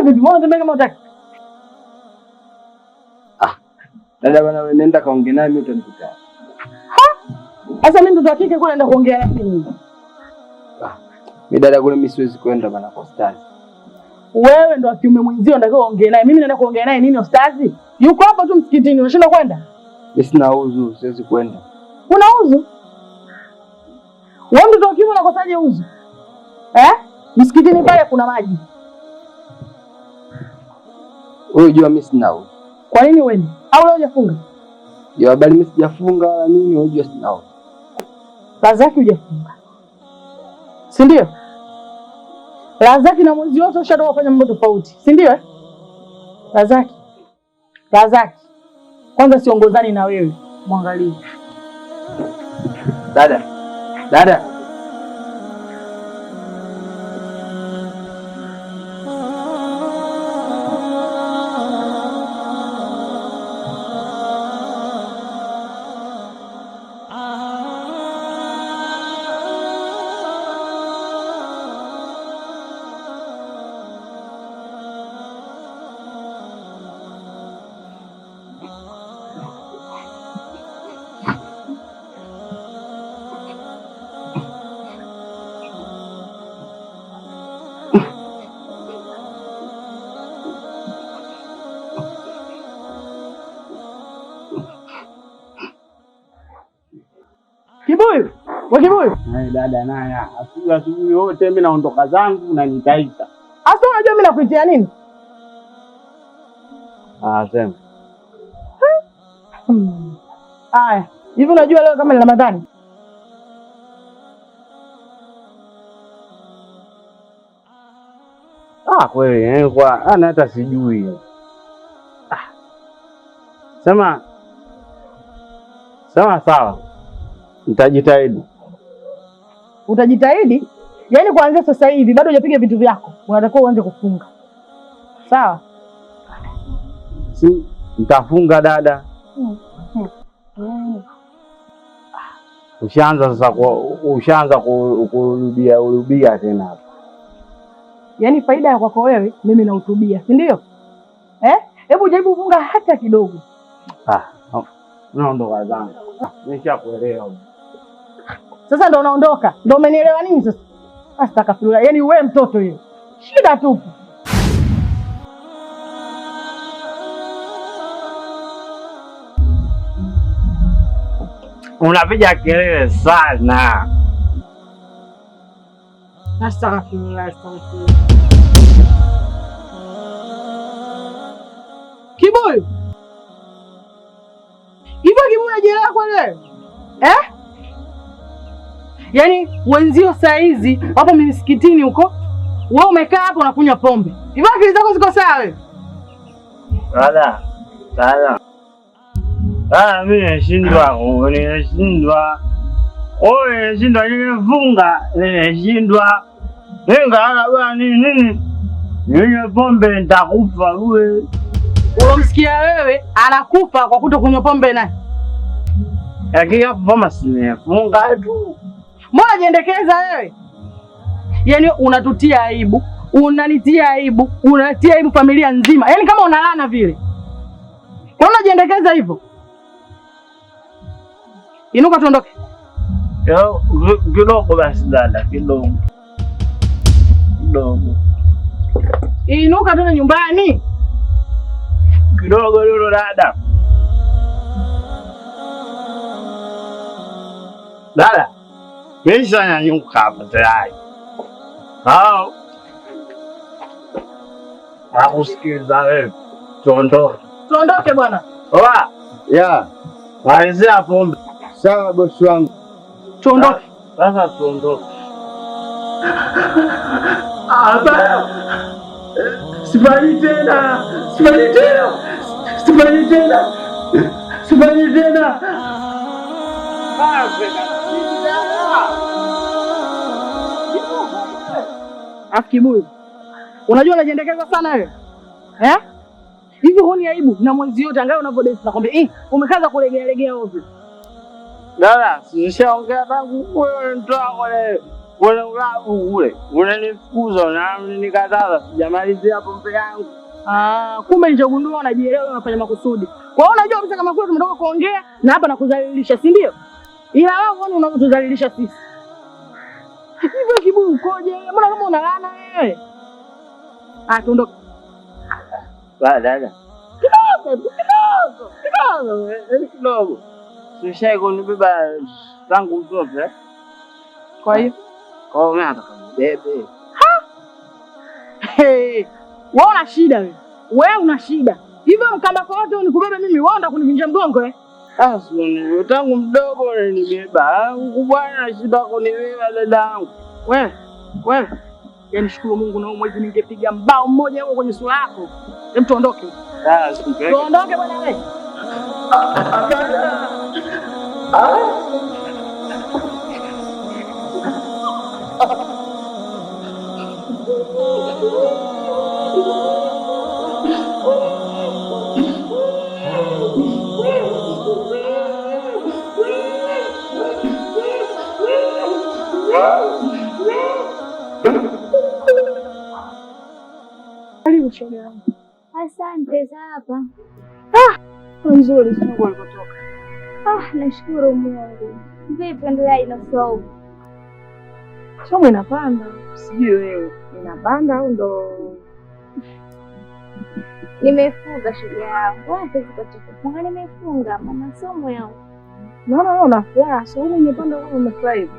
vipi? Mbona unatembea kama utaki? Dada bwana, wewe nenda kaongea naye, mimi utanikuta. Sasa mimi mtoto wa kike kule naenda kuongea na nini? Mimi dada kule mimi siwezi kwenda bana kwa ustazi. Wewe ndo kiume mwenzio ndio ongea naye. Mimi naenda kuongea naye nini ustazi? Yuko hapa tu msikitini, unashinda kwenda? Mimi sina uzu, siwezi kwenda. Una uzu? Wewe mtoto wa kiume unakosaje uzu? Msikitini pale kuna maji. Wewe unajua mimi sina uzu. Kwa nini wewe? Au leo hujafunga? Ya bali mimi sijafunga wala nini, unajua sina uzu. Lazaki hujafunga. Si ndio? Lazaki na mwezi wote ushatoka kufanya mambo tofauti. Si ndio? Lazaki. Kwanza siongozani na wewe. Muangalie. Dada. Kibuyu. Hai dada naye. Asubuhi yote mimi naondoka zangu na nitaita. Asa unajua mimi nakuitia nini? Sema. Haya, hivi unajua leo kama ni Ramadhani? Kweli kwa ana hata sijui. Sema sawa. Nitajitahidi. Utajitahidi? Yaani kuanzia sasa hivi bado hujapiga vitu vyako. Unatakiwa uanze kufunga. Sawa? Si nitafunga dada. Ushaanza kurudia tena. Yaani faida ya kwako wewe mimi nautubia, si ndio? Hebu jaribu kufunga hata kidogo. Naondoka zangu. Nimeshakuelewa. Sasa ndo unaondoka. Ndo umenielewa nini sasa? Astaghfirullah. Yaani wewe mtoto yeye. Shida tupu. Unapiga kelele sana. Astaghfirullah. Kibuyu. Hivyo Kibuyu unajielewa kwa leo? Yaani wenzio saa hizi wapo msikitini huko. Wewe umekaa hapo unakunywa pombe. Hivyo akili zako ziko sawa wewe? Dada. Mimi nashindwa. Nimefunga, nimeshindwa. Nini? Ninywe pombe nitakufa wewe. Unamsikia wewe anakufa kwa kutokunywa pombe naye? Lakini pombe simefunga tu. Mbona jiendekeza wewe? Yaani unatutia aibu, unanitia aibu, unatia aibu familia nzima. Yaani kama unalana vile. Kwa nini unajiendekeza hivyo? Inuka tuondoke. Kidogo basi dada, kidogo. Inuka tuende nyumbani. Kidogo lolo dada. Dada. Mesha nyanyuka hapa tayari. Nakusikiliza wewe. Tuondoke bwana. Waanzia pombe. Sawa bosi wangu. Tuondoke. Sasa tuondoke. Sifanyi tena. Kibuyu. Unajua unajiendekeza sana wewe. Hivi huni aibu na mwezi yote angalau unavodesi nakwambia umekaza kulegea ovyo. Dada, sishaongea tangu wewe ndio wale. ule ulabu ule unanifukuza na unanikataza sijamalizia pombe yangu. Kumbe nilichogundua unajielewa, unafanya makusudi. Kwa hiyo unajua kabisa kama kule tumetoka kuongea na hapa nakudhalilisha, si ndio? Ila wewe uone unavyotudhalilisha sisi. Hivyo Kibuyu ukoje? Mbona kama unalana wewe? Tuondoke. Dada. Kidogo. Sishai kunibeba tangu mtoto eh? Kwa hiyo mimi nataka nibebe. Wewe una shida wewe. Wewe una shida. Hivyo mkamba kwa wote unikubebe mimi, wewe ndo kunivunja mgongo eh? Sio tangu mdogo unanibeba. Ukubwa na shida kunibeba dadangu. Wewe. Yaani shukuru Mungu na mwezi ningepiga mbao mmoja huko kwenye sura yako. Hem, tuondoke. Tuondoke bwana wewe. Karibu shoga yangu. Asante za hapa. Nzuri sana ulikotoka. Nashukuru Mungu. Vipi endelea na somo? Somo inapanda. Sijui wewe inapanda au ndo nimefunga shule yangu. Wapi zikotoka? Nimefunga maana somo yangu. Naona unafurahi. Somo imepanda kama umefurahi.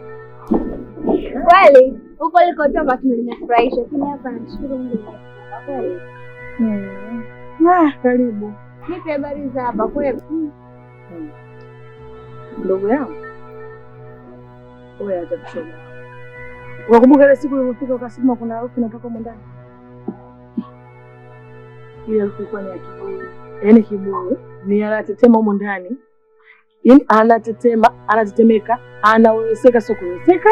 Kweli, huko likotoka tumefurahisha. Lakini hapa nashukuru Mungu. Kweli. Karibu. Nipe habari za hapa kweli. Ndugu yangu. Wewe acha kushoga. Unakumbuka ile siku ulipofika ukasema kuna harufu inatoka huko ndani? Ile harufu ilikuwa ni ya Kibuyu. Yaani Kibuyu ni anatetema huko ndani. Yaani anatetemeka, anawezeka sio kuwezeka.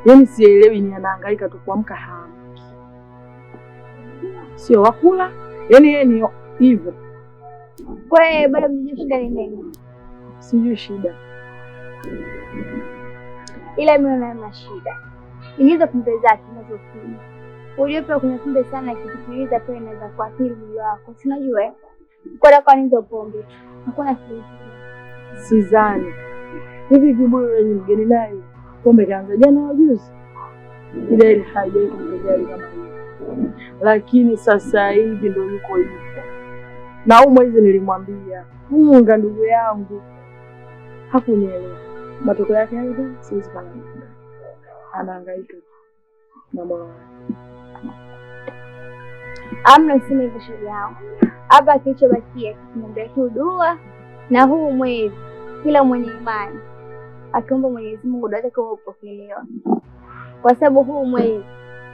Yaani sielewi ni anahangaika tu kuamka hamu. Sio wakula. Yaani yeye ni hivyo. Wewe bado mjui shida ni nini? Sijui shida. Ila mimi naona shida. Inaweza kumbe zake unazofanya. Unajua kuna kumbe sana ikipitiliza pia inaweza kuathiri mwili wako. Si unajua? Kwa nini pombe? Hakuna kitu. Sidhani. Hivi Kibuyu wewe ni mgeni naye. Pombe kaanza jana au juzi? Ile haijai kumjali kama hiyo. Lakini sasa hivi ndio yuko hivyo. Na huyu mwezi nilimwambia, "Munga ndugu yangu." Hakunielewa. Matokeo yake hayo siwezi kana. Anahangaika na moyo wake. Amna sema hivyo shule yangu. Hapa kilichobakia kumwambia tu dua na huu mwezi kila mwenye imani akiomba Mwenyezi Mungu dua yake kupokelewa. Kwa sababu huu mwezi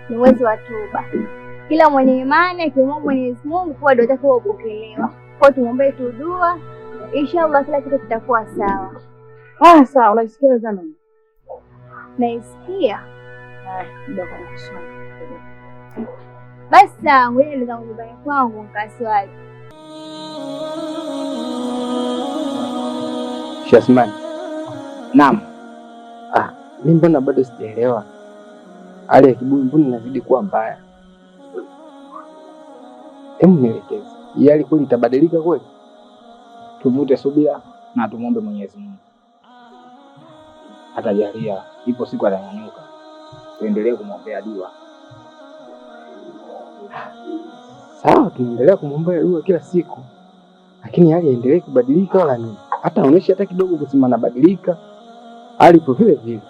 ni mwezi wa toba. Kila mwenye imani akiomba Mwenyezi Mungu kwa dua yake kupokelewa. Kwa tumombe tu dua, inshallah kila kitu kitakuwa sawa. Sawa, unaisikia sana? Naisikia. Ndio kusoma. Basi wewe ndio nyumbani kwangu nikaswali. Shasman. Naam. Mimi mbona bado sijaelewa. Hali ya Kibuyu mbona inazidi kuwa mbaya? Hebu nielekeze. Hii hali kweli itabadilika kweli? Tuvute subira na tumombe Mwenyezi Mungu. Atajalia, ipo siku atanyanyuka. Tuendelee kumwombea dua. Sawa, tunaendelea kumwombea dua kila siku. Lakini hali iendelee kubadilika wala nini? Hata aoneshe hata kidogo kusema anabadilika. Hali ipo vile vile.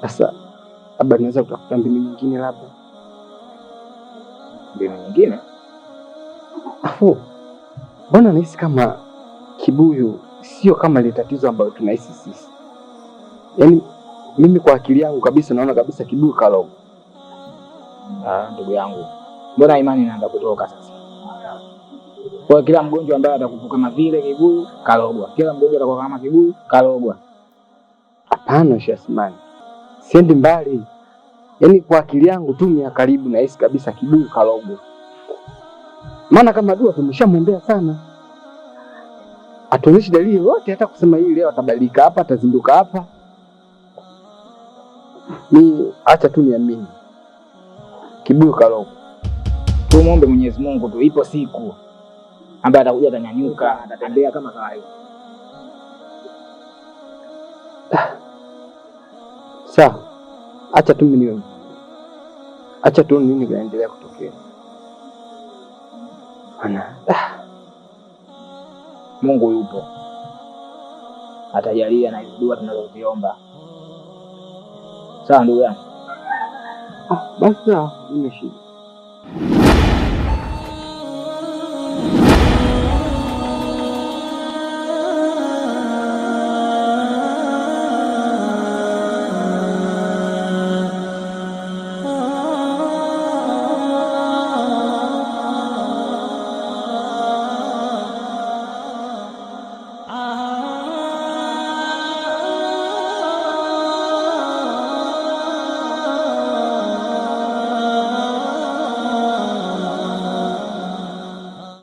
Sasa labda naweza kutafuta mbinu nyingine labda. Mbinu nyingine? Mbona nahisi kama Kibuyu sio kama ile tatizo ambalo tunahisi sisi. Yaani mimi kwa akili yangu kabisa naona kabisa Kibuyu kalogo. Ndugu yangu. Mbona imani inaanza kutoka sasa? Kwa kila mgonjwa ambaye atakufa kama vile Kibuyu kalogwa. Kila mgonjwa atakuwa kama Kibuyu kalogwa. Hapana Shasman. Siendi mbali. Yaani kwa akili yangu tu ni karibu nahisi kabisa Kibuyu kalogwa. Maana kama dua tumeshamwombea sana. Hatuonyeshi dalili yote hata kusema hii leo atabadilika hapa, atazinduka hapa. Mimi acha tu niamini. Kibuyu kaloko. Tumwombe Mwenyezi Mungu tu, ipo siku ambaye atakuja atanyanyuka, atatembea kama kawaida. Sawa. Acha tu mimi. Acha tu nini kinaendelea kutokea. Ana. Mungu yupo. Atajalia na dua tunazoziomba. Sawa ndugu yangu. Basi sawa, nimeshika.